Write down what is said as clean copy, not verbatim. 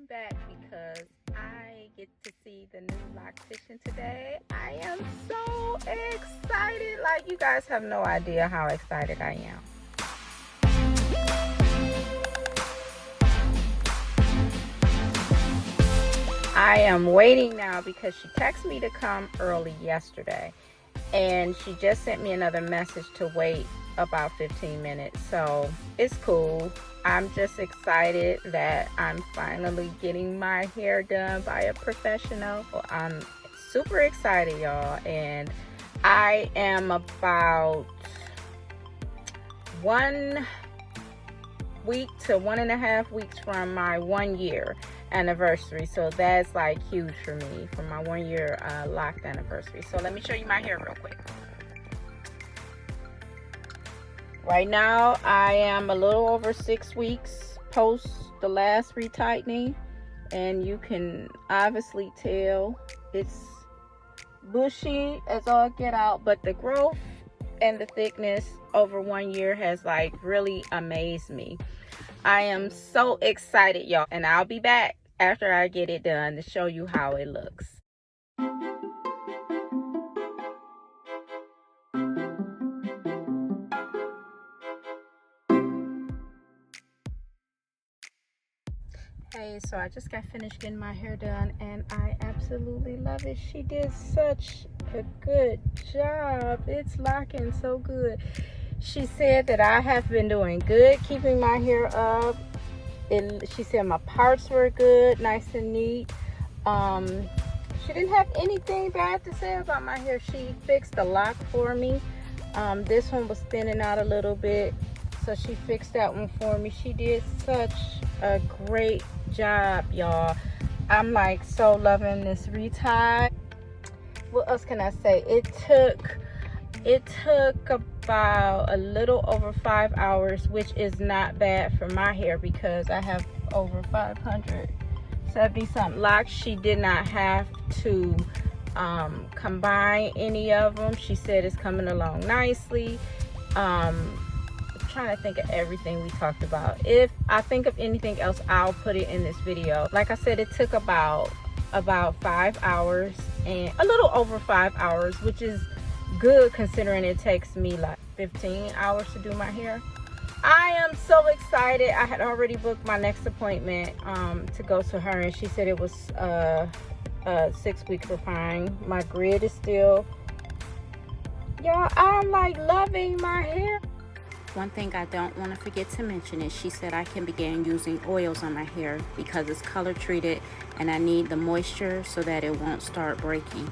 I'm back because I get to see the new Loctician today. I am so excited. Like, you guys have no idea how excited I am. I am waiting now because she texted me to come early yesterday, and she just sent me another message to wait about 15 minutes. So it's cool. I'm just excited that I'm finally getting my hair done by a professional. I'm super excited, y'all, and I am about 1 week to 1.5 weeks from my 1 year anniversary. So that's like huge for me, for my 1 year locked anniversary. So let me show you my hair real quick. Right now I am a little over 6 weeks post the last retightening, and you can obviously tell it's bushy as all get out, but the growth and the thickness over 1 year has like really amazed me. I am so excited, y'all, and I'll be back after I get it done to show you how it looks. Hey, so I just got finished getting my hair done and I absolutely love it. She did such a good job. It's locking so good. She said that I have been doing good keeping my hair up. She said my parts were good, nice and neat. She didn't have anything bad to say about my hair. She fixed the lock for me. This one was thinning out a little bit, so she fixed that one for me. She did such a great job, y'all. I'm like so loving this retie. What else can I say? It took about a little over 5 hours, which is not bad for my hair because I have over 570 something locks. She did not have to combine any of them. She said it's coming along nicely. Trying to think of everything we talked about. If I think of anything else, I'll put it in this video. Like I said, it took about 5 hours, and a little over 5 hours, which is good considering it takes me like 15 hours to do my hair. I am so excited. I had already booked my next appointment to go to her, and she said it was 6 weeks refine. My grid is still, y'all, I'm like loving my hair. One thing I don't want to forget to mention is she said I can begin using oils on my hair because it's color treated and I need the moisture so that it won't start breaking.